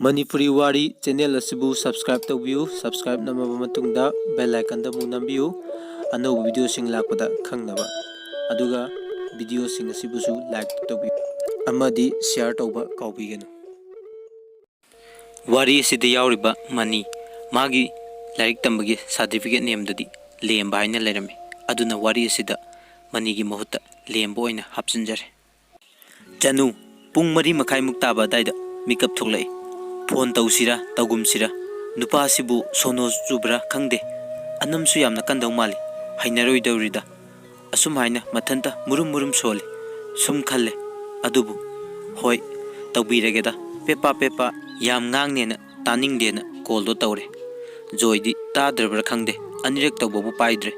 Manipuri Wari channel asibu subscribe tawbiyu subscribe namaba matungda bell icon da mu nambiyu anau video sing lakpada khangnaba aduga video sing asibusu like tawbiyu amadi share tawba kaubigenu Wari asida yauriba mani magi larik tambagi certificate name dadi lemba haina lerame aduna wari asida mani gi mohutta lemba oina hapsinjare Chanu pung mari makai muktaba daida makeup thoklai phone tawsira tawgumsira nupa sibu sono chubra khangde anamsu yamna kandaw mali hainaroi dawrida asum haina mathanta murum soli sum khalle adubu hoi tawbirageda pepa yam ngangne na taning de na call do tawre joidi tadrebra khangde anirek tawbu paidre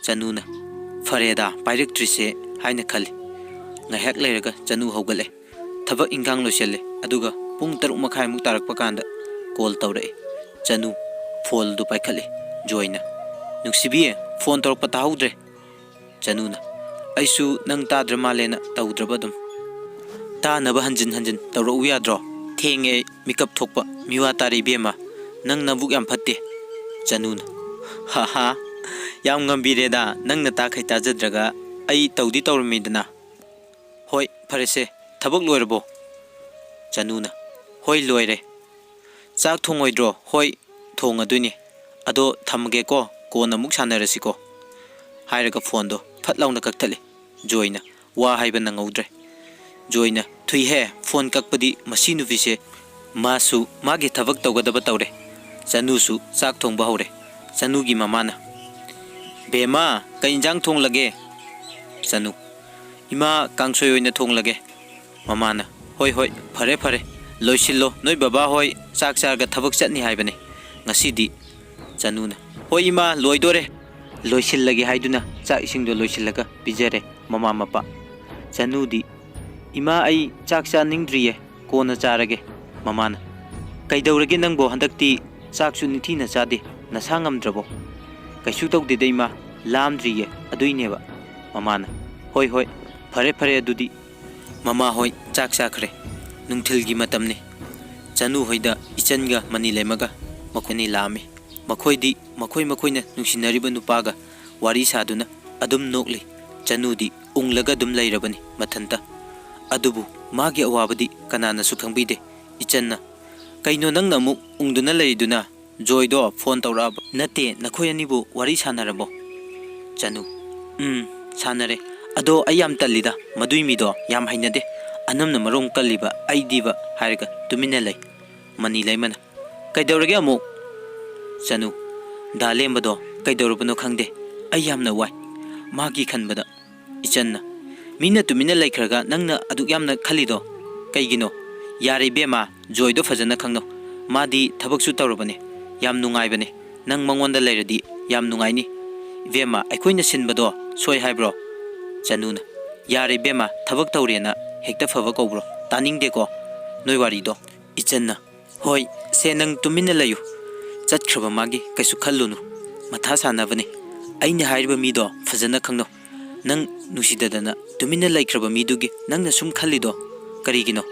chanuna fareda pairectrise haina khali ngahak leiraga chanu hogale thaba ingang loselle aduga pung taruk makhai muk tarak pakanda call tawre chanu phone du paikhale joina nuksibi phone taruk pata haudre chanuna aisu nang tadra malena tawdrabadum ta naba hanjin tawro uyadro thenge makeup thokpa miwa tari bema nang nabuk yam phatte chanuna ha yam ngambire da nang na ta khai tajadraga ai tawdi tawrmidana hoi farese thabak loirbo chanuna hoi loire chak thongoidro hoi thongaduni ado thamge ko kona muk sanarasi ko hairaga phone do phatlawna kakthale joina wa haiba nangaudre joina thui he phone kakpadi masinu vise masu magi thabak tawgadaba tawre chanu su chak thongba hore chanu gi mamana bema kainjang thong lage chanu ima kangsoi oina thong lage mamana hoi fare loisillo noi baba hoi chak charga thabak chatni haibane ngasidi chanuna hoi ima loidore loisil lage haiduna cha ising do loisilaga bijare mama mapa chanudi ima ai chak cha ningdriye kona charage mamana kaidawrage nangbo handakti chak su nithi na chade nasangamdrabo kaisu tawde deima lamdriye aduineba mamana hoi fare adudi mama hoi chak chakre nungthilgi matamne chanu hoida ichanga mani lemaga makhoni lami makhoi na nungsinariba nupaga wari saduna adum nokli chanudi unglaga dum lairabani mathanta adubu magi awabadi kanana su khangbide ichanna kaino nangna mu ungduna leiduna joido phone tawrab nate nakhoi anibu wari sanarabo chanu sanare ado ayam talida madui mido yam hainade anamna marong kaliba aidiba hairga tumina lay mani laymana kaidawrage amu chanu dalembado kaidawrubano khangde ayamna wai magi khanbada ichanna mina tumina laikhraga nangna aduk yamna khalido kaigino yare bema joido fajana khangno madi thabaksu tawrubane yam nungai bane nang mangonda lairadi yam nungai ni bema aikoina sinbado soi haibro chanuna yare bema thabak tawrena hekta fava kobro taning de ko noi wari do ichanna hoi se nang tumina layu chatkhaba magi kaisu khallunu matha sanabane aina hairiba mi do fajana khangno nang nusidadana tumina laikhraba mi dugi nangna sum khallido karigino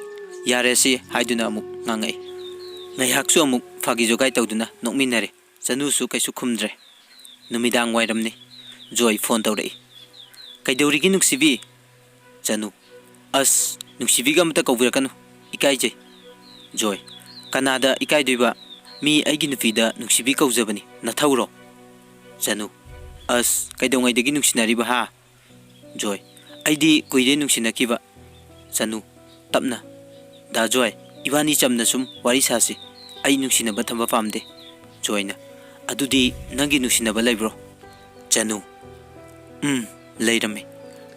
yare se haiduna amuk ngangai ngai haksu amuk phagi jogai tawduna nokminare chanu su kaisu khumdre numidang wairamni joy phone tawrei kaidawrigi nuksibi chanu as nuksibiga mata kawbirakanu ikaije joy kanada ikaidoiba mi aigi nupida nuksibi kawjabani nathawro chanu as kaidongaidagi nuksinariba ha joy aidi kuide nuksinakiba chanu tapna da joy ibani chamna sum wari sasi ai nuksinaba thamba pamde joyna adudi nangi nuksinaba laibro chanu leirame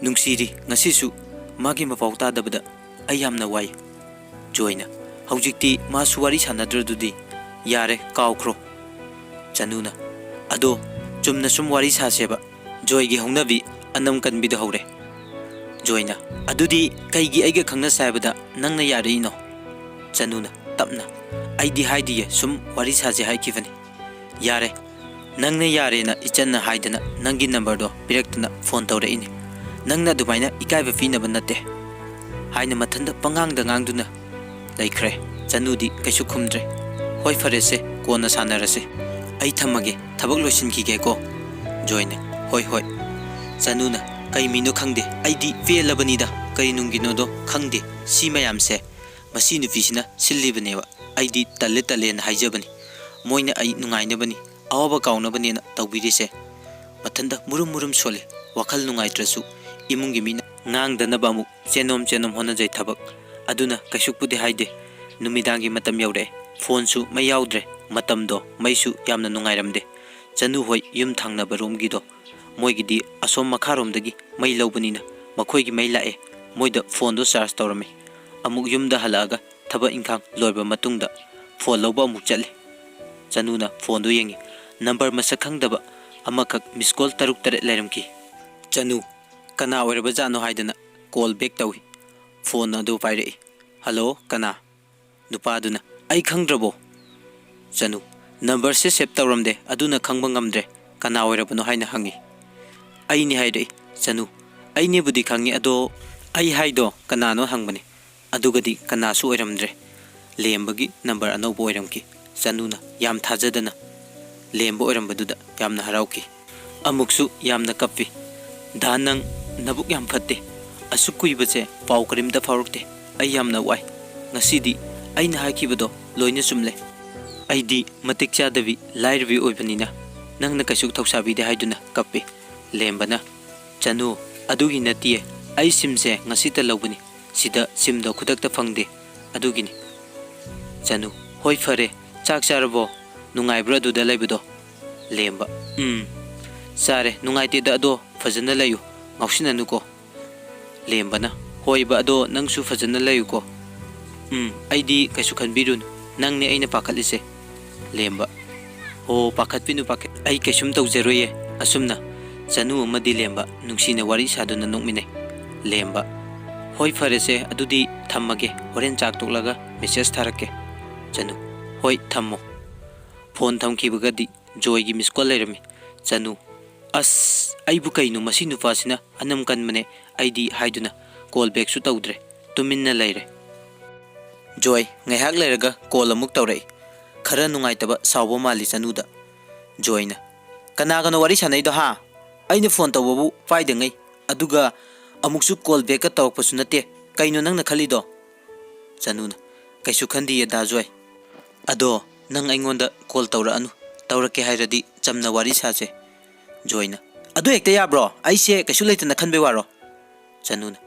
nungsiri ngasisu magi mapau tadabada ayamna wai joyna haujikti masu wari sanadradudi yare kawkhro chanuna ado chumna sum wari saseba joygi hongnabi anam kanbido hore joyna adudi kaigi aiga khangna saibada nangna yare ino chanuna tapna aidi haidiye sum wari sase haikivani yare nangna yare na ichanna haidana nangi number do pirektuna phone tawre ini nangna dumaina ikaiba finaba nate haina mathanda pangangda ngangduna laikhre ꯆꯅꯨꯗꯤ ꯀꯩꯁꯨ ꯈꯨꯝꯗ꯭ꯔꯦ꯫ ꯍꯣꯏ ꯐꯔꯦꯁꯦ ꯀꯣꯟꯅ ꯁꯥꯟꯅꯔꯁꯦ, ꯑꯩ ꯊꯝꯃꯒꯦ ꯊꯕꯛ ꯂꯣꯏꯁꯤꯟꯈꯤꯒꯦꯀꯣ꯫ ꯖꯣꯏꯅ ꯍꯣꯏ ꯍꯣꯏ꯫ ꯆꯅꯨꯅ ꯀꯩ ꯃꯤꯅꯣ ꯈꯪꯗꯦ, ꯑꯩꯗꯤ ꯄꯦꯜꯂꯕꯅꯤꯗ, ꯀꯩ ꯅꯨꯡꯒꯤꯅꯣꯗꯣ ꯈꯪꯗꯦ, ꯁꯤ ꯃꯌꯥꯝꯁꯦ ꯃꯁꯤ ꯅꯨꯄꯤꯁꯤꯅ ꯁꯤꯜꯂꯤꯕꯅꯦꯕ, ꯑꯩꯗꯤ ꯇꯜꯂꯦ ꯇꯜꯂꯦꯅ ꯍꯥꯏꯖꯕꯅꯤ, ꯃꯣꯏꯅ ꯑꯩ ꯅꯨꯡꯉꯥꯏꯅꯕꯅꯤ ꯑꯋꯥꯕ ꯀꯥꯎꯅꯕꯅꯦꯅ ꯇꯧꯕꯤꯔꯤꯁꯦ꯫ ꯃꯊꯟꯗ ꯃꯨꯔꯨꯝ ꯃꯨꯔꯨꯝ ꯁꯣꯜꯂꯤ, ꯋꯥꯈꯜ ꯅꯨꯡꯉꯥꯏꯇ꯭ꯔꯁꯨ ꯏꯃꯨꯡꯒꯤ ꯃꯤꯅ ꯉꯥꯡꯗꯅꯕ ꯑꯃꯨꯛ ꯆꯦꯅꯣꯝ ꯆꯦꯅꯣꯝ ꯍꯣꯠꯅꯖꯩ ꯊꯕꯛ ꯑꯗꯨꯅ ꯀꯩꯁꯨꯄꯨꯗꯤ ꯍꯥꯏꯗꯦ꯫ ꯅꯨꯃꯤꯗꯥꯡꯒꯤ ꯃꯇꯝ ꯌꯧꯔꯛꯑꯦ, ꯐꯣꯟꯁꯨ ꯃꯩ ꯌꯥꯎꯗ꯭ꯔꯦ, ꯃꯇꯝꯗꯣ ꯃꯩꯁꯨ ꯌꯥꯝꯅ ꯅꯨꯡꯉꯥꯏꯔꯝꯗꯦ꯫ ꯆꯅꯨ ꯍꯣꯏ ꯌꯨꯝ ꯊꯪꯅꯕ ꯔꯣꯝꯒꯤꯗꯣ ꯃꯣꯏꯒꯤꯗꯤ ꯑꯁꯣꯝ ꯃꯈꯥꯔꯣꯝꯗꯒꯤ ꯃꯩ ꯂꯧꯕꯅꯤꯅ ꯃꯈꯣꯏꯒꯤ ꯃꯩ ꯂꯥꯛꯑꯦ, ꯃꯣꯏꯗ ꯐꯣꯟꯗꯣ ꯆꯥꯔꯖ ꯇꯧꯔꯝꯃꯤ꯫ ꯑꯃꯨꯛ ꯌꯨꯝꯗ ꯍꯜꯂꯛꯑꯒ ꯊꯕꯛ ꯏꯪꯈꯥꯡ ꯂꯣꯏꯕ ꯃꯇꯨꯡꯗ ꯐꯣꯟ ꯂꯧꯕ ꯑꯃꯨꯛ ꯆꯠꯂꯤ꯫ ꯆꯅꯨꯅ ꯐꯣꯟꯗꯣ ꯌꯦꯡꯉꯤ, ꯅꯝꯕꯔ ꯃꯁꯛ ꯈꯪꯗꯕ ꯑꯃꯈꯛ ꯃꯤꯁꯀꯣꯜ 6-7 ꯂꯩꯔꯝꯈꯤ꯫ ꯆꯅꯨ ꯀꯅꯥ ꯑꯣꯏꯔꯕꯖꯥꯠꯅꯣ ꯍꯥꯏꯗꯅ ꯀꯣꯜ ꯕꯦꯛ ꯇꯧꯏ꯫ ꯐꯣꯟ ꯑꯗꯨ ꯄꯥꯏꯔꯛꯏ꯫ ꯍꯜꯂꯣ ꯀꯅꯥ? ꯅꯨꯄꯥꯗꯨꯅ ꯑꯩ ꯈꯪꯗ꯭ꯔꯕꯣ? ꯆꯅꯨ ꯅꯝꯕꯔꯁꯦ ꯁꯦꯞ ꯇꯧꯔꯝꯗꯦ ꯑꯗꯨꯅ ꯈꯪꯕ ꯉꯝꯗ꯭ꯔꯦ, ꯀꯅꯥ ꯑꯣꯏꯔꯕꯅꯣ ꯍꯥꯏꯅ ꯍꯪꯉꯤ꯫ ꯑꯩꯅꯤ ꯍꯥꯏꯔꯛꯏ꯫ ꯆꯅꯨ ꯑꯩꯅꯦꯕꯨꯗꯤ ꯈꯪꯉꯤ, ꯑꯗꯣ ꯑꯩ ꯍꯥꯏꯗꯣ ꯀꯅꯥꯅꯣ ꯍꯪꯕꯅꯤ, ꯑꯗꯨꯒꯗꯤ ꯀꯅꯥꯁꯨ ꯑꯣꯏꯔꯝꯗ꯭ꯔꯦ, ꯂꯦꯝꯕꯒꯤ ꯅꯝꯕꯔ ꯑꯅꯧꯕ ꯑꯣꯏꯔꯝꯈꯤ꯫ ꯆꯅꯨꯅ ꯌꯥꯝ ꯊꯥꯖꯗꯅ ꯂꯦꯝꯕ ꯑꯣꯏꯔꯝꯕꯗꯨꯗ ꯌꯥꯝꯅ ꯍꯔꯥꯎꯈꯤ꯫ ꯑꯃꯨꯛꯁꯨ ꯌꯥꯝꯅ ꯀꯞꯄꯤ꯫ ꯗꯥ ꯅꯪ ꯅꯕꯨꯛ ꯌꯥꯝ ꯐꯠꯇꯦ, ꯑꯁꯨꯛ ꯀꯨꯏꯕꯁꯦ ꯄꯥꯎ ꯀꯔꯤꯝꯇ ꯐꯥꯎꯔꯛꯇꯦ, ꯑꯩ ꯌꯥꯝꯅ ꯋꯥꯏ, ꯉꯁꯤꯗꯤ ꯑꯩꯅ ꯍꯥꯏꯈꯤꯕꯗꯣ ꯂꯣꯏꯅ ꯆꯨꯝꯂꯦ, ꯑꯩꯗꯤ ꯃꯇꯤꯛ ꯆꯥꯗꯕꯤ ꯂꯥꯏꯔꯕꯤ ꯑꯣꯏꯕꯅꯤꯅ ꯅꯪꯅ ꯀꯩꯁꯨ ꯊꯧꯁꯥꯕꯤꯗꯦ ꯍꯥꯏꯗꯨꯅ ꯀꯞꯄꯤ꯫ ꯂꯦꯝꯕꯅ ꯆꯅꯨ ꯑꯗꯨꯒꯤ ꯅꯠꯇꯤꯌꯦ, ꯑꯩ ꯁꯤꯝꯁꯦ ꯉꯁꯤꯇ ꯂꯧꯕꯅꯤ, ꯁꯤꯗ ꯁꯤꯝꯗꯣ ꯈꯨꯗꯛꯇ ꯐꯪꯗꯦ ꯑꯗꯨꯒꯤꯅꯤ꯫ ꯆꯅꯨ ꯍꯣꯏ ꯐꯔꯦ, ꯆꯥꯛ ꯆꯥꯔꯕꯣ? ꯅꯨꯡꯉꯥꯏꯕ꯭ꯔꯥ ꯑꯗꯨꯗ ꯂꯩꯕꯗꯣ? ꯂꯦꯝꯕ ꯆꯥꯔꯦ, ꯅꯨꯡꯉꯥꯏꯇꯦꯗ, ꯑꯗꯣ ꯐꯖꯅ ꯂꯩꯌꯨ, ꯉꯥꯎꯁꯤꯟꯅꯅꯨꯀꯣ꯫ ꯂꯦꯝꯕꯅ ꯍꯣꯏꯕ, ꯑꯗꯣ ꯅꯪꯁꯨ ꯐꯖꯅ ꯂꯩꯌꯨꯀꯣ꯫ ꯑꯩꯗꯤ ꯀꯩꯁꯨ ꯈꯟꯕꯤꯔꯨꯅꯨ, ꯅꯪꯅꯦ ꯑꯩꯅ ꯄꯥꯈꯠꯂꯤꯁꯦ꯫ ꯂꯦꯝꯕ ꯍꯣ ꯄꯥꯈꯠꯄꯤꯅꯨ ꯑꯩ ꯀꯩꯁꯨꯝ ꯇꯧꯖꯔꯣꯏꯌꯦ꯫ ꯑꯁꯨꯝꯅ ꯆꯅꯨ ꯑꯃꯗꯤ ꯂꯦꯝꯕ ꯅꯨꯡꯁꯤꯅ ꯋꯥꯔꯤ ꯁꯥꯗꯨꯅ ꯅꯣꯛꯃꯤꯟꯅꯩ꯫ ꯂꯦꯝꯕ ꯍꯣꯏ ꯐꯔꯦꯁꯦ, ꯑꯗꯨꯗꯤ ꯊꯝꯃꯒꯦ, ꯍꯣꯔꯦꯟ ꯆꯥꯛ ꯇꯣꯛꯂꯒ ꯃꯦꯁꯦꯖ ꯊꯥꯔꯛꯀꯦ꯫ ꯆꯅꯨ ꯍꯣꯏ ꯊꯝꯃꯣ꯫ ꯐꯣꯟ ꯊꯝꯈꯤꯕꯒꯗꯤ ꯖꯣꯏꯒꯤ ꯃꯤꯁꯀꯣꯜ ꯂꯩꯔꯝꯃꯤ꯫ ꯆꯅꯨ ꯑꯁ ꯑꯩꯕꯨ ꯀꯩꯅꯣ ꯃꯁꯤ ꯅꯨꯄꯥꯁꯤꯅ ꯑꯅꯝ ꯀꯟꯕꯅꯦ, ꯑꯩꯗꯤ ꯍꯥꯏꯗꯨꯅ ꯀꯣꯜ ꯕꯦꯛꯁꯨ ꯇꯧꯗ꯭ꯔꯦ, ꯇꯨꯃꯤꯟꯅ ꯂꯩꯔꯦ꯫ ꯖꯣꯏ ꯉꯥꯏꯍꯥꯛ ꯂꯩꯔꯒ ꯀꯣꯜ ꯑꯃꯨꯛ ꯇꯧꯔꯛꯏ, ꯈꯔ ꯅꯨꯡꯉꯥꯏꯇꯕ ꯁꯥꯎꯕ ꯃꯥꯜꯂꯤ ꯆꯅꯨꯗ꯫ ꯖꯣꯏꯅ ꯀꯅꯥꯒꯅꯣ ꯋꯥꯔꯤ ꯁꯥꯟꯅꯩꯗꯣ ꯍꯥ? ꯑꯩꯅ ꯐꯣꯟ ꯇꯧꯕꯕꯨ ꯄꯥꯏꯗꯉꯩ, ꯑꯗꯨꯒ ꯑꯃꯨꯛꯁꯨ ꯀꯣꯜ ꯕꯦꯛꯀ ꯇꯧꯔꯛꯄꯁꯨ ꯅꯠꯇꯦ, ꯀꯩꯅꯣ ꯅꯪꯅ ꯈꯜꯂꯤꯗꯣ? ꯆꯅꯨꯅ ꯀꯩꯁꯨ ꯈꯟꯗꯤꯌꯦ ꯗꯥ ꯖꯣꯏ, ꯑꯗꯣ ꯅꯪ ꯑꯩꯉꯣꯟꯗ ꯀꯣꯜ ꯇꯧꯔꯛꯑꯅꯨ, ꯇꯧꯔꯛꯀꯦ ꯍꯥꯏꯔꯗꯤ ꯆꯝꯅ ꯋꯥꯔꯤ ꯁꯥꯁꯦ꯫ ꯖꯣꯏꯅ ꯑꯗꯨ ꯍꯦꯛꯇ ꯌꯥꯕ꯭ꯔꯣ? ꯑꯩꯁꯦ ꯀꯩꯁꯨ ꯂꯩꯇꯅ ꯈꯟꯕꯩ ꯋꯥꯔꯣ? ꯆꯅꯨꯅ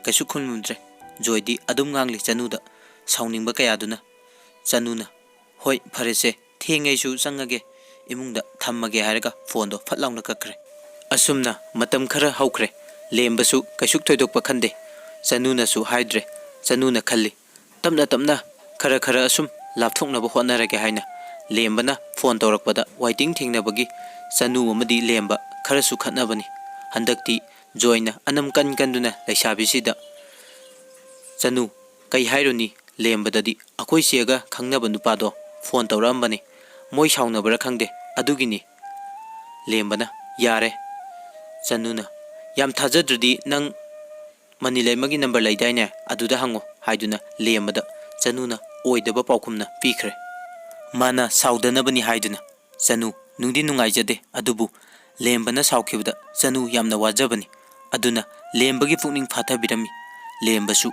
ꯀꯩꯁꯨ ꯈꯨꯝꯃꯨꯗ꯭ꯔꯦ꯫ ꯖꯣꯏꯗꯤ ꯑꯗꯨꯝ ꯉꯥꯡꯂꯤ ꯆꯅꯨꯗ, ꯁꯥꯎꯅꯤꯡꯕ ꯀꯌꯥꯗꯨꯅ꯫ ꯆꯅꯨꯅ ꯍꯣꯏ ꯐꯔꯦꯁꯦ, ꯊꯦꯡꯉꯩꯁꯨ ꯆꯪꯉꯒꯦ ꯏꯃꯨꯡꯗ, ꯊꯝꯃꯒꯦ ꯍꯥꯏꯔꯒ ꯐꯣꯟꯗꯣ ꯐꯠ ꯂꯥꯎꯅ ꯀꯛꯈ꯭ꯔꯦ꯫ ꯑꯁꯨꯝꯅ ꯃꯇꯝ ꯈꯔ ꯍꯧꯈ꯭ꯔꯦ꯫ ꯂꯦꯝꯕꯁꯨ ꯀꯩꯁꯨ ꯊꯣꯏꯗꯣꯛꯄ ꯈꯟꯗꯦ, ꯆꯅꯨꯅꯁꯨ ꯍꯥꯏꯗ꯭ꯔꯦ꯫ ꯆꯅꯨꯅ ꯈꯜꯂꯤ, ꯇꯞꯅ ꯇꯞꯅ ꯈꯔ ꯈꯔ ꯑꯁꯨꯝ ꯂꯥꯞꯊꯣꯛꯅꯕ ꯍꯣꯠꯅꯔꯒꯦ ꯍꯥꯏꯅ꯫ ꯂꯦꯝꯕꯅ ꯐꯣꯟ ꯇꯧꯔꯛꯄꯗ ꯋꯥꯏꯇꯤꯡ ꯊꯦꯡꯅꯕꯒꯤ ꯆꯅꯨ ꯑꯃꯗꯤ ꯂꯦꯝꯕ ꯈꯔꯁꯨ ꯈꯠꯅꯕꯅꯤ꯫ ꯍꯟꯗꯛꯇꯤ ꯖꯣꯏꯅ ꯑꯅꯝ ꯀꯟꯗꯨꯅ ꯂꯩꯁꯥꯕꯤꯁꯤꯗ ꯆꯅꯨ ꯀꯩ ꯍꯥꯏꯔꯨꯅꯤ, ꯂꯦꯝꯕꯗꯗꯤ ꯑꯩꯈꯣꯏ ꯆꯦꯒ ꯈꯪꯅꯕ ꯅꯨꯄꯥꯗꯣ ꯐꯣꯟ ꯇꯧꯔꯛꯑꯝꯕꯅꯤ, ꯃꯣꯏ ꯁꯥꯎꯅꯕ꯭ꯔꯥ ꯈꯪꯗꯦ, ꯑꯗꯨꯒꯤꯅꯤ꯫ ꯂꯦꯝꯕꯅ ꯌꯥꯔꯦ꯫ ꯆꯅꯨꯅ ꯌꯥꯝ ꯊꯥꯖꯗ꯭ꯔꯗꯤ ꯅꯪ ꯃꯅꯤꯂꯩꯃꯒꯤ ꯅꯝꯕꯔ ꯂꯩꯗꯥꯏꯅꯦ, ꯑꯗꯨꯗ ꯍꯪꯉꯣ ꯍꯥꯏꯗꯨꯅ ꯂꯦꯝꯕꯗ ꯆꯅꯨꯅ ꯑꯣꯏꯗꯕ ꯄꯥꯎꯈꯨꯝꯅ ꯄꯤꯈ꯭ꯔꯦ꯫ ꯃꯥꯅ ꯁꯥꯎꯗꯅꯕꯅꯤ ꯍꯥꯏꯗꯨꯅ꯫ ꯆꯅꯨ ꯅꯨꯡꯗꯤ ꯅꯨꯡꯉꯥꯏꯖꯗꯦ, ꯑꯗꯨꯕꯨ ꯂꯦꯝꯕꯅ ꯁꯥꯎꯈꯤꯕꯗ ꯆꯅꯨ ꯌꯥꯝꯅ ꯋꯥꯖꯕꯅꯤ, ꯑꯗꯨꯅ ꯂꯦꯝꯕꯒꯤ ꯄꯨꯛꯅꯤꯡ ꯐꯥꯊꯕꯤꯔꯝꯃꯤ꯫ ꯂꯦꯝꯕꯁꯨ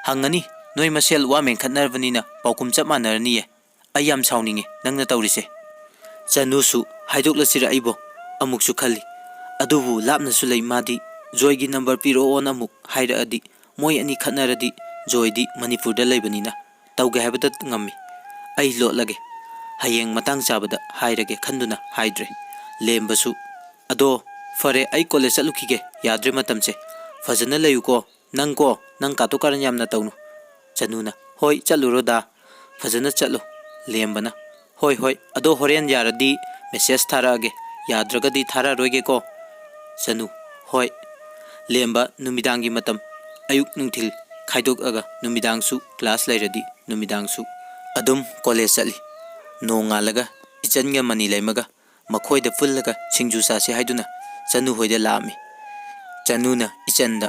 ꯍꯪꯉꯅꯤ, ꯅꯣꯏ ꯃꯁꯦꯜ ꯋꯥ ꯃꯦꯟꯈꯠꯅꯔꯕꯅꯤꯅ ꯄꯥꯎꯈꯨꯝ ꯆꯞ ꯃꯥꯟꯅꯔꯅꯤꯌꯦ, ꯑꯩ ꯌꯥꯝ ꯁꯥꯎꯅꯤꯡꯉꯦ ꯅꯪꯅ ꯇꯧꯔꯤꯁꯦ꯫ ꯆꯅꯨꯁꯨ ꯍꯥꯏꯗꯣꯛꯂꯁꯤꯔ ꯑꯩꯕꯣ ꯑꯃꯨꯛꯁꯨ ꯈꯜꯂꯤ, ꯑꯗꯨꯕꯨ ꯂꯥꯞꯅꯁꯨ ꯂꯩ, ꯃꯥꯗꯤ ꯖꯣꯏꯒꯤ ꯅꯝꯕꯔ ꯄꯤꯔꯛꯑꯣꯅ ꯑꯃꯨꯛ ꯍꯥꯏꯔꯛꯑꯗꯤ, ꯃꯣꯏ ꯑꯅꯤ ꯈꯠꯅꯔꯗꯤ ꯖꯣꯏꯗꯤ ꯃꯅꯤꯄꯨꯔꯗ ꯂꯩꯕꯅꯤꯅ ꯇꯧꯒꯦ ꯍꯥꯏꯕꯗ ꯉꯝꯃꯤ, ꯑꯩ ꯂꯣꯠꯂꯒꯦ, ꯍꯌꯦꯡ ꯃꯇꯥꯡ ꯆꯥꯕꯗ ꯍꯥꯏꯔꯒꯦ ꯈꯟꯗꯨꯅ ꯍꯥꯏꯗ꯭ꯔꯦ꯫ ꯂꯦꯝꯕꯁꯨ ꯑꯗꯣ ꯐꯔꯦ, ꯑꯩ ꯀꯣꯂꯦꯖ ꯆꯠꯂꯨꯈꯤꯒꯦ, ꯌꯥꯗ꯭ꯔꯦ ꯃꯇꯝꯁꯦ, ꯐꯖꯅ ꯂꯩꯌꯨꯀꯣ, ꯅꯪ ꯀꯥꯇꯨ ꯀꯥꯔꯟ ꯌꯥꯝꯅ ꯇꯧꯅꯨ꯫ ꯆꯅꯨꯅ ꯍꯣꯏ ꯆꯠꯂꯨꯔꯣ ꯗꯥ, ꯐꯖꯅ ꯆꯠꯂꯨ꯫ ꯂꯦꯝꯕꯅ ꯍꯣꯏ ꯍꯣꯏ, ꯑꯗꯣ ꯍꯣꯔꯦꯟ ꯌꯥꯔꯗꯤ ꯃꯦꯁꯦꯖ ꯊꯥꯔꯛꯑꯒꯦ, ꯌꯥꯗ꯭ꯔꯒꯗꯤ ꯊꯥꯔꯛꯑꯔꯣꯏꯒꯦꯀꯣ꯫ ꯆꯅꯨ ꯍꯣꯏ꯫ ꯂꯦꯝꯕ ꯅꯨꯃꯤꯗꯥꯡꯒꯤ ꯃꯇꯝ, ꯑꯌꯨꯛ ꯅꯨꯡꯊꯤꯜ ꯈꯥꯏꯗꯣꯛꯑꯒ ꯅꯨꯃꯤꯗꯥꯡꯁꯨ ꯀ꯭ꯂꯥꯁ ꯂꯩꯔꯗꯤ ꯅꯨꯃꯤꯗꯥꯡꯁꯨ ꯑꯗꯨꯝ ꯀꯣꯂꯦꯖ ꯆꯠꯂꯤ꯫ ꯅꯣꯡꯉꯥꯜꯂꯒ ꯏꯆꯟꯒ ꯃꯅꯤꯂꯩꯃꯒ ꯃꯈꯣꯏꯗ ꯄꯨꯜꯂꯒ ꯁꯤꯡꯖꯨ ꯆꯥꯁꯤ ꯍꯥꯏꯗꯨꯅ ꯆꯅꯨ ꯍꯣꯏꯗ ꯂꯥꯛꯑꯝꯃꯤ꯫ ꯆꯅꯨꯅ ꯏꯆꯟꯗ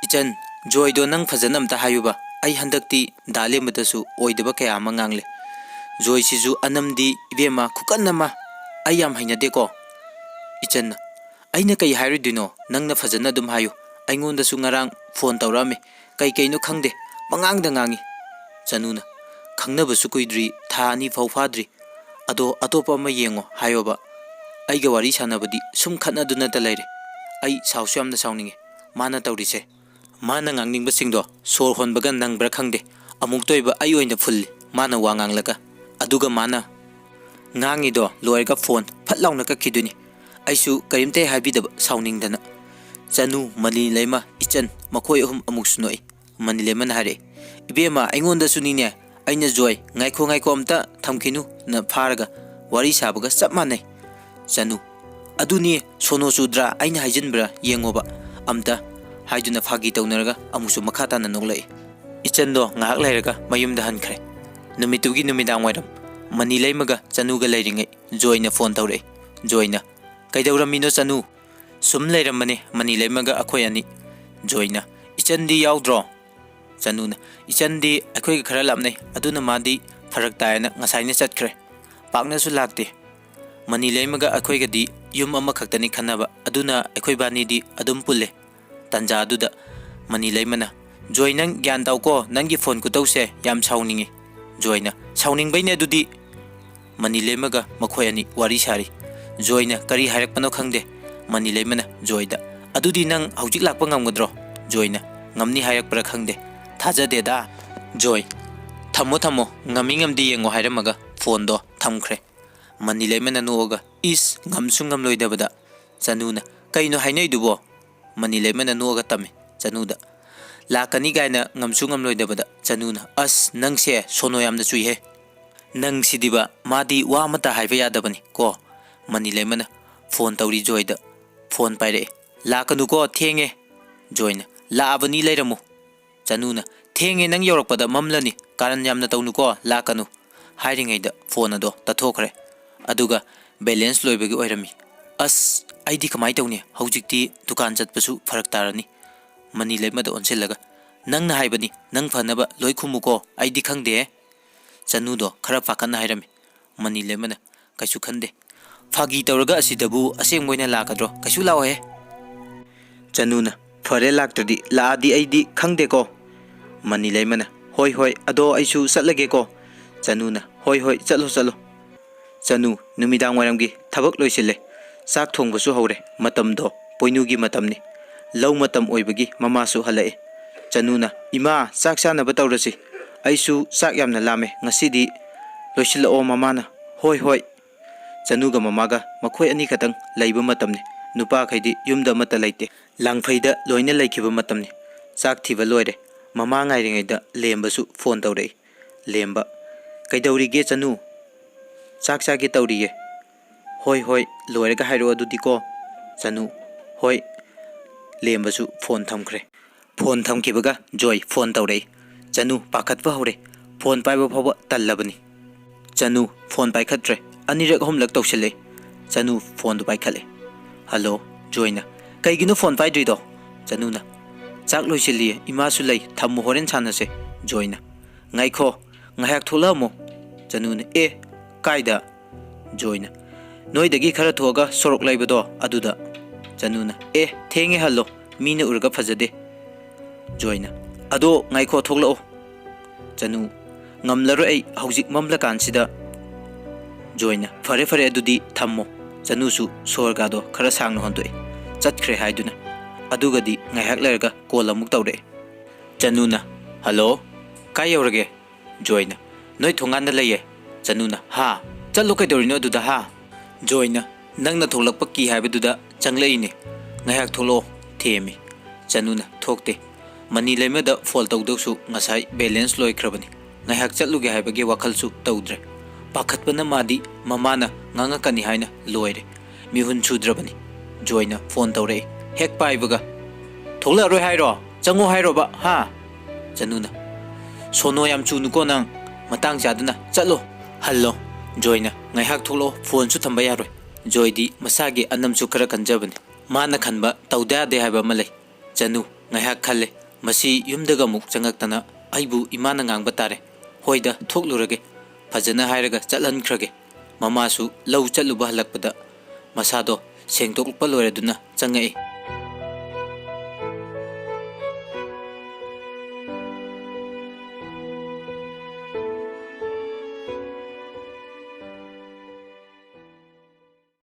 ꯏꯆꯟ, ꯖꯣꯏꯗꯣ ꯅꯪ ꯐꯖꯅ ꯑꯝꯇ ꯍꯥꯏꯌꯨꯕ, ꯑꯩ ꯍꯟꯗꯛꯇꯤ ꯗꯥꯂꯦꯝꯕꯗꯁꯨ ꯑꯣꯏꯗꯕ ꯀꯌꯥ ꯑꯃ ꯉꯥꯡꯂꯦ ꯖꯣꯏꯁꯤꯁꯨ ꯑꯅꯝꯗꯤ ꯏꯕꯦꯝꯃ ꯈꯨꯀꯟ ꯑꯃ ꯑꯩ ꯌꯥꯝ ꯍꯩꯅꯗꯦꯀꯣ ꯏꯆꯟꯅ ꯑꯩꯅ ꯀꯩ ꯍꯥꯏꯔꯣꯏꯗꯣꯏꯅꯣ ꯅꯪꯅ ꯐꯖꯅ ꯑꯗꯨꯝ ꯍꯥꯏꯌꯨ ꯑꯩꯉꯣꯟꯗꯁꯨ ꯉꯔꯥꯡ ꯐꯣꯟ ꯇꯧꯔꯛꯑꯝꯃꯦ ꯀꯩꯅꯣ ꯈꯪꯗꯦ ꯄꯉꯥꯡꯗ ꯉꯥꯡꯉꯤ ꯆꯅꯨꯅ ꯈꯪꯅꯕꯁꯨ ꯀꯨꯏꯗ꯭ꯔꯤ ꯊꯥ 2 ꯐꯥꯎ ꯐꯥꯗ꯭ꯔꯤ ꯑꯗꯣ ꯑꯇꯣꯞꯄ ꯑꯃ ꯌꯦꯡꯉꯣ ꯍꯥꯏꯌꯣꯕ ꯑꯩꯒ ꯋꯥꯔꯤ ꯁꯥꯟꯅꯕꯗꯤ ꯁꯨꯝ ꯈꯠꯅꯗꯨꯅꯇ ꯂꯩꯔꯦ ꯑꯩ ꯁꯥꯎꯁꯨ ꯌꯥꯝꯅ ꯁꯥꯎꯅꯤꯡꯉꯦ ꯃꯥꯅ ꯇꯧꯔꯤꯁꯦ ꯃꯥꯅ ꯉꯥꯡꯅꯤꯡꯕꯁꯤꯡꯗꯣ ꯁꯣꯔ ꯍꯣꯟꯕꯒ ꯅꯪꯕ꯭ꯔꯥ ꯈꯪꯗꯦ ꯑꯃꯨꯛꯇꯣꯏꯕ ꯑꯩ ꯑꯣꯏꯅ ꯐꯨꯜꯂꯤ ꯃꯥꯅ ꯋꯥ ꯉꯥꯡꯂꯒ ꯑꯗꯨꯒ ꯃꯥꯅ ꯉꯥꯡꯉꯤꯗꯣ ꯂꯣꯏꯔꯒ ꯐꯣꯟ ꯐꯠ ꯂꯥꯎꯅ ꯀꯛꯈꯤꯗꯣꯏꯅꯤ ꯑꯩꯁꯨ ꯀꯔꯤꯝꯇ ꯍꯥꯏꯕꯤꯗꯕ ꯁꯥꯎꯅꯤꯡꯗꯅ ꯆꯅꯨ ꯃꯅꯤꯂꯩꯃ ꯏꯆꯟ ꯃꯈꯣꯏ ꯑꯍꯨꯝ ꯑꯃꯨꯛꯁꯨ ꯅꯣꯛꯏ ꯃꯅꯤꯂꯩꯃꯅ ꯍꯥꯏꯔꯛꯏ ꯏꯕꯦꯝꯃ ꯑꯩꯉꯣꯟꯗꯁꯨꯅꯤꯅꯦ ꯑꯩꯅ ꯖꯣꯏ ꯉꯥꯏꯈꯣ ꯑꯝꯇ ꯊꯝꯈꯤꯅꯨ ꯅ ꯐꯥꯔꯒ ꯋꯥꯔꯤ ꯁꯥꯕꯒ ꯆꯞ ꯃꯥꯟꯅꯩ ꯆꯅꯨ ꯑꯗꯨꯅꯤ ꯁꯣꯅꯣ ꯆꯨꯗ꯭ꯔꯥ ꯑꯩꯅ ꯍꯥꯏꯖꯤꯟꯕ꯭ꯔꯥ ꯌꯦꯡꯉꯣꯕ ꯑꯝꯇ ꯍꯥꯏꯗꯨꯅ ꯐꯥꯒꯤ ꯇꯧꯅꯔꯒ ꯑꯃꯨꯛꯁꯨ ꯃꯈꯥ ꯇꯥꯅ ꯅꯣꯛꯂꯛꯏ ꯏꯆꯟꯗꯣ ꯉꯥꯏꯍꯥꯛ ꯂꯩꯔꯒ ꯃꯌꯨꯝꯗ ꯍꯟꯈ꯭ꯔꯦ ꯅꯨꯃꯤꯠꯇꯨꯒꯤ ꯅꯨꯃꯤꯗꯥꯡ ꯋꯥꯏꯔꯝ ꯃꯅꯤꯂꯩꯃꯒ ꯆꯅꯨꯒ ꯂꯩꯔꯤꯉꯩ ꯖꯣꯏꯅ ꯐꯣꯟ ꯇꯧꯔꯛꯏ ꯖꯣꯏꯅ ꯀꯩꯗꯧꯔꯝꯃꯤꯅꯣ ꯆꯅꯨ ꯁꯨꯝ ꯂꯩꯔꯝꯕꯅꯦ ꯃꯅꯤꯂꯩꯃꯒ ꯑꯩꯈꯣꯏ ꯑꯅꯤ ꯖꯣꯏꯅ ꯏꯆꯟꯗꯤ ꯌꯥꯎꯗ꯭ꯔꯣ ꯆꯅꯨꯅ ꯏꯆꯟꯗꯤ ꯑꯩꯈꯣꯏꯒ ꯈꯔ ꯂꯥꯞꯅꯩ ꯑꯗꯨꯅ ꯃꯥꯗꯤ ꯐꯔꯛ ꯇꯥꯏꯅ ꯉꯁꯥꯏꯅ ꯆꯠꯈ꯭ꯔꯦ ꯄꯥꯛꯅꯁꯨ ꯂꯥꯛꯇꯦ ꯃꯅꯤꯂꯩꯃꯒ ꯑꯩꯈꯣꯏꯒꯗꯤ ꯌꯨꯝ ꯑꯃꯈꯛꯇꯅꯤ ꯈꯟꯅꯕ ꯑꯗꯨꯅ ꯑꯩꯈꯣꯏ ꯕꯥꯅꯤꯗꯤ ꯑꯗꯨꯝ ꯄꯨꯜꯂꯦ ꯇꯟꯖꯥ ꯑꯗꯨꯗ ꯃꯅꯤꯂꯩꯃꯅ ꯖꯣꯏ ꯅꯪ ꯒ꯭ꯌꯥꯟ ꯇꯥꯎꯀꯣ ꯅꯪꯒꯤ ꯐꯣꯟ ꯈꯨꯇꯧꯁꯦ ꯌꯥꯝ ꯁꯥꯎꯅꯤꯡꯉꯤ ꯖꯣꯏꯅ ꯁꯥꯎꯅꯤꯡꯕꯩꯅꯦ ꯑꯗꯨꯗꯤ ꯃꯅꯤꯂꯩꯃꯒ ꯃꯈꯣꯏ ꯑꯅꯤ ꯋꯥꯔꯤ ꯁꯥꯔꯤ ꯖꯣꯏꯅ ꯀꯔꯤ ꯍꯥꯏꯔꯛꯄꯅꯣ ꯈꯪꯗꯦ ꯃꯅꯤꯂꯩꯃꯅ ꯖꯣꯏꯗ ꯑꯗꯨꯗꯤ ꯅꯪ ꯍꯧꯖꯤꯛ ꯂꯥꯛꯄ ꯉꯝꯒꯗ꯭ꯔꯣ ꯖꯣꯏꯅ ꯉꯝꯅꯤ ꯍꯥꯏꯔꯛꯄ꯭ꯔꯥ ꯈꯪꯗꯦ ꯊꯥꯖꯗꯦꯗ ꯖꯣꯏ ꯊꯝꯃꯣ ꯉꯝꯃꯤ ꯉꯝꯗꯦ ꯌꯦꯡꯉꯣ ꯍꯥꯏꯔꯝꯃꯒ ꯐꯣꯟꯗꯣ ꯊꯝꯈ꯭ꯔꯦ ꯃꯅꯤꯂꯩꯃꯅ ꯅꯣꯛꯑꯒ ꯏꯁ ꯉꯝꯁꯨ ꯉꯝꯂꯣꯏꯗꯕꯗ ꯆꯅꯨꯅ ꯀꯩꯅꯣ ꯍꯥꯏꯅꯩꯗꯨꯕꯣ ꯃꯅꯤꯂꯩꯃꯅ ꯅꯣꯛꯑꯒ ꯇꯝꯃꯤ ꯆꯅꯨꯗ ꯂꯥꯛꯀꯅꯤ ꯀꯥꯏꯅ ꯉꯝꯁꯨ ꯉꯝꯂꯣꯏꯗꯕꯗ ꯆꯅꯨꯅ ꯑꯁ ꯅꯪꯁꯦ ꯁꯣꯅꯣ ꯌꯥꯝꯅ ꯆꯨꯏꯍꯦ ꯅꯪꯁꯤꯗꯤꯕ ꯃꯥꯗꯤ ꯋꯥ ꯑꯃꯠꯇ ꯍꯥꯏꯕ ꯌꯥꯗꯕꯅꯤ ꯀꯣ ꯃꯅꯤꯂꯩꯃꯅ ꯐꯣꯟ ꯇꯧꯔꯤ ꯖꯣꯏꯗ ꯐꯣꯟ ꯄꯥꯏꯔꯛꯑꯦ ꯂꯥꯛꯀꯅꯨꯀꯣ ꯊꯦꯡꯉꯦ ꯖꯣꯏꯅ ꯂꯥꯛꯑꯕꯅꯤ ꯂꯩꯔꯝꯃꯨ ꯆꯅꯨꯅ ꯊꯦꯡꯉꯦ ꯅꯪ ꯌꯧꯔꯛꯄꯗ ꯃꯝꯂꯅꯤ ꯀꯥꯔꯟ ꯌꯥꯝꯅ ꯇꯧꯅꯨꯀꯣ ꯂꯥꯛꯀꯅꯨ ꯍꯥꯏꯔꯤꯉꯩꯗ ꯐꯣꯟ ꯑꯗꯣ ꯇꯠꯊꯣꯛꯈ꯭ꯔꯦ ꯑꯗꯨꯒ ꯕꯦꯂꯦꯟꯁ ꯂꯣꯏꯕꯒꯤ ꯑꯣꯏꯔꯝꯃꯤ ꯑꯁ ꯑꯩꯗꯤ ꯀꯃꯥꯏ ꯇꯧꯅꯤ ꯍꯧꯖꯤꯛꯇꯤ ꯗꯨꯀꯥꯟ ꯆꯠꯄꯁꯨ ꯐꯔꯛ ꯇꯥꯔꯅꯤ ꯃꯅꯤꯂꯩꯃꯗ ꯑꯣꯟꯁꯤꯜꯂꯒ ꯅꯪꯅ ꯍꯥꯏꯕꯅꯤ ꯅꯪ ꯐꯅꯕ ꯂꯣꯏ ꯈꯨꯝꯃꯨꯀꯣ ꯑꯩꯗꯤ ꯈꯪꯗꯦꯍꯦ ꯆꯅꯨꯗꯣ ꯈꯔ ꯄꯥꯈꯠꯅ ꯍꯥꯏꯔꯝꯃꯤ ꯃꯅꯤꯂꯩꯃꯅ ꯀꯩꯁꯨ ꯈꯟꯗꯦ ꯐꯥꯒꯤ ꯇꯧꯔꯒ ꯑꯁꯤꯗꯕꯨ ꯑꯁꯦꯡꯕ ꯑꯣꯏꯅ ꯂꯥꯛꯀꯗ꯭ꯔꯣ ꯀꯩꯁꯨ ꯂꯥꯛꯑꯣꯍꯦ ꯆꯅꯨꯅ ꯐꯔꯦ ꯂꯥꯛꯇ꯭ꯔꯗꯤ ꯂꯥꯛꯑꯗꯤ ꯑꯩꯗꯤ ꯈꯪꯗꯦꯀꯣ ꯃꯅꯤꯂꯩꯃꯅ ꯍꯣꯏ ꯑꯗꯣ ꯑꯩꯁꯨ ꯆꯠꯂꯒꯦꯀꯣ ꯆꯅꯨꯅ ꯍꯣꯏ ꯆꯠꯂꯣ ꯆꯅꯨ ꯅꯨꯃꯤꯗꯥꯡ ꯋꯥꯏꯔꯝꯒꯤ ꯊꯕꯛ ꯂꯣꯏꯁꯤꯜꯂꯦ ꯆꯥꯛ ꯊꯣꯡꯕꯁꯨ ꯍꯧꯔꯦ ꯃꯇꯝꯗꯣ ꯄꯣꯏꯅꯨꯒꯤ ꯃꯇꯝꯅꯤ ꯂꯧ ꯃꯇꯝ ꯑꯣꯏꯕꯒꯤ ꯃꯃꯥꯁꯨ ꯍꯜꯂꯛꯑꯦ ꯆꯅꯨꯅ ꯏꯃꯥ ꯆꯥꯛ ꯆꯥꯅꯕ ꯇꯧꯔꯁꯤ ꯑꯩꯁꯨ ꯆꯥꯛ ꯌꯥꯝꯅ ꯂꯥꯝꯃꯦ ꯉꯁꯤꯗꯤ ꯂꯣꯏꯁꯤꯜꯂꯛꯑꯣ ꯃꯃꯥꯅ ꯍꯣꯏ ꯆꯅꯨꯒ ꯃꯃꯥꯒ ꯃꯈꯣꯏ ꯑꯅꯤ ꯈꯛꯇꯪ ꯂꯩꯕ ꯃꯇꯝꯅꯤ ꯅꯨꯄꯥꯈꯩꯗꯤ ꯌꯨꯝꯗ ꯑꯃꯠꯇ ꯂꯩꯇꯦ ꯂꯥꯡꯐꯩꯗ ꯂꯣꯏꯅ ꯂꯩꯈꯤꯕ ꯃꯇꯝꯅꯤ ꯆꯥꯛ ꯊꯤꯕ ꯂꯣꯏꯔꯦ ꯃꯃꯥ ꯉꯥꯏꯔꯤꯉꯩꯗ ꯂꯦꯝꯕꯁꯨ ꯐꯣꯟ ꯇꯧꯔꯛꯏ ꯂꯦꯝꯕ ꯀꯩꯗꯧꯔꯤꯒꯦ ꯆꯅꯨ ꯆꯥꯛ ꯆꯥꯒꯦ ꯇꯧꯔꯤꯌꯦ ꯍꯣꯏ ꯂꯣꯏꯔꯒ ꯍꯥꯏꯔꯛꯑꯣ ꯑꯗꯨꯗꯤꯀꯣ ꯆꯅꯨ ꯍꯣꯏ ꯂꯦꯝꯕꯁꯨ ꯐꯣꯟ ꯊꯝꯈ꯭ꯔꯦ ꯐꯣꯟ ꯊꯝꯈꯤꯕꯒ ꯖꯣꯏ ꯐꯣꯟ ꯇꯧꯔꯛꯏ ꯆꯅꯨ ꯄꯥꯈꯠꯄ ꯍꯧꯔꯦ ꯐꯣꯟ ꯄꯥꯏꯕ ꯐꯥꯎꯕ ꯇꯜꯂꯕꯅꯤ ꯆꯅꯨ ꯐꯣꯟ ꯄꯥꯏꯈꯠꯇ꯭ꯔꯦ ꯑꯅꯤꯔꯛ ꯑꯍꯨꯝꯂꯛ ꯇꯧꯁꯤꯜꯂꯦ ꯆꯅꯨ ꯐꯣꯟꯗꯨ ꯄꯥꯏꯈꯠꯂꯦ ꯍꯜꯂꯣ ꯖꯣꯏꯅ ꯀꯩꯒꯤꯅꯣ ꯐꯣꯟ ꯄꯥꯏꯗ꯭ꯔꯤꯗꯣ ꯆꯅꯨꯅ ꯆꯥꯛ ꯂꯣꯏꯁꯤꯜꯂꯤꯌꯦ ꯏꯃꯥꯁꯨ ꯂꯩ ꯊꯝꯃꯨ ꯍꯣꯔꯦꯟ ꯁꯥꯟꯅꯁꯦ ꯖꯣꯏꯅ ꯉꯥꯏꯈꯣ ꯉꯥꯏꯍꯥꯛ ꯊꯣꯛꯂꯛꯑꯝꯃꯣ ꯆꯅꯨꯅ ꯀꯥꯏꯗ ꯖꯣꯏꯅ ꯅꯣꯏꯗꯒꯤ ꯈꯔ ꯊꯣꯛꯑꯒ ꯁꯣꯔꯣꯛ ꯂꯩꯕꯗꯣ ꯑꯗꯨꯗ ꯆꯅꯨꯅ ꯊꯦꯡꯉꯦ ꯍꯜꯂꯣ ꯃꯤꯅ ꯎꯔꯒ ꯐꯖꯗꯦ ꯖꯣꯏꯅ ꯑꯗꯣ ꯉꯥꯏꯈꯣ ꯊꯣꯛꯂꯛꯑꯣ ꯆꯅꯨ ꯉꯝꯂꯔꯣꯏ ꯑꯩ ꯍꯧꯖꯤꯛ ꯃꯝꯂꯀꯥꯟꯁꯤꯗ ꯖꯣꯏꯅ ꯐꯔꯦ ꯑꯗꯨꯗꯤ ꯊꯝꯃꯣ ꯆꯅꯨꯁꯨ ꯁꯣꯔꯒꯥꯗꯣ ꯈꯔ ꯁꯥꯡꯅ ꯍꯣꯟꯗꯣꯛꯑꯦ ꯆꯠꯈ꯭ꯔꯦ ꯍꯥꯏꯗꯨꯅ ꯑꯗꯨꯒꯗꯤ ꯉꯥꯏꯍꯥꯛ ꯂꯩꯔꯒ ꯀꯣꯜ ꯑꯃꯨꯛ ꯇꯧꯔꯛꯑꯦ ꯆꯅꯨꯅ ꯍꯜꯂꯣ ꯀꯥꯏ ꯌꯧꯔꯒꯦ ꯖꯣꯏꯅ ꯅꯣꯏ ꯊꯣꯡꯒꯥꯟꯗ ꯂꯩꯌꯦ ꯆꯅꯨꯅ ꯍꯥ ꯆꯠꯂꯣ ꯀꯩꯗꯧꯔꯤꯅꯣ ꯑꯗꯨꯗ ꯍꯥ ꯖꯣꯏꯅ ꯅꯪꯅ ꯊꯣꯛꯂꯛꯄ ꯀꯤ ꯍꯥꯏꯕꯗꯨꯗ ꯆꯪꯂꯛꯏꯅꯦ ꯉꯥꯏꯍꯥꯛ ꯊꯣꯛꯂꯛꯑꯣ ꯊꯦꯝꯃꯤ ꯆꯅꯨꯅ ꯊꯣꯛꯇꯦ ꯃꯅꯤꯂꯩꯃꯗ ꯐꯣꯜ ꯇꯧꯗꯧꯁꯨ ꯉꯁꯥꯏ ꯕꯦꯂꯦꯟꯁ ꯂꯣꯏꯈ꯭ꯔꯕꯅꯤ ꯉꯥꯏꯍꯥꯛ ꯆꯠꯂꯨꯒꯦ ꯍꯥꯏꯕꯒꯤ ꯋꯥꯈꯜꯁꯨ ꯇꯧꯗ꯭ꯔꯦ ꯄꯥꯈꯠꯄꯅ ꯃꯥꯗꯤ ꯃꯃꯥꯅ ꯉꯥꯡꯉꯛꯀꯅꯤ ꯍꯥꯏꯅ ꯂꯣꯏꯔꯦ ꯃꯤꯍꯨꯟ ꯁꯨꯗ꯭ꯔꯕꯅꯤ ꯖꯣꯏꯅ ꯐꯣꯟ ꯇꯧꯔꯛꯏ ꯍꯦꯛ ꯄꯥꯏꯕꯒ ꯊꯣꯛꯂꯛꯑꯔꯣꯏ ꯍꯥꯏꯔꯣ ꯆꯪꯉꯣ ꯍꯥꯏꯔꯣꯕ ꯍꯥ ꯆꯅꯨꯅ ꯁꯣꯅꯣ ꯌꯥꯝ ꯆꯨꯅꯨꯀꯣ ꯅꯪ ꯃꯇꯥꯡ ꯆꯥꯗꯅ ꯆꯠꯂꯣ ꯍꯜꯂꯣ ꯖꯣꯏꯅ ꯉꯥꯏꯍꯥꯛ ꯊꯣꯛꯂꯛꯑꯣ ꯐꯣꯟꯁꯨ ꯊꯝꯕ ꯌꯥꯔꯣꯏ ꯖꯣꯏꯗꯤ ꯃꯁꯥꯒꯤ ꯑꯅꯝꯁꯨ ꯈꯔ ꯀꯟꯖꯕꯅꯤ ꯃꯥꯅ ꯈꯟꯕ ꯇꯧꯗ ꯌꯥꯗꯦ ꯍꯥꯏꯕ ꯑꯃ ꯂꯩ ꯆꯅꯨ ꯉꯥꯏꯍꯥꯛ ꯈꯜꯂꯦ ꯃꯁꯤ ꯌꯨꯝꯗꯒ ꯑꯃꯨꯛ ꯆꯪꯉꯛꯇꯅ ꯑꯩꯕꯨ ꯏꯃꯥꯅ ꯉꯥꯡꯕ ꯇꯥꯔꯦ ꯍꯣꯏꯗ ꯊꯣꯛꯂꯨꯔꯒꯦ ꯐꯖꯅ ꯍꯥꯏꯔꯒ ꯆꯠꯍꯟꯈ꯭ꯔꯒꯦ ꯃꯃꯥꯁꯨ ꯂꯧ ꯆꯠꯂꯨꯕ ꯍꯜꯂꯛꯄꯗ ꯃꯁꯥꯗꯣ ꯁꯦꯡꯗꯣꯛꯄ ꯂꯣꯏꯔꯗꯨꯅ ꯆꯪꯉꯛꯏ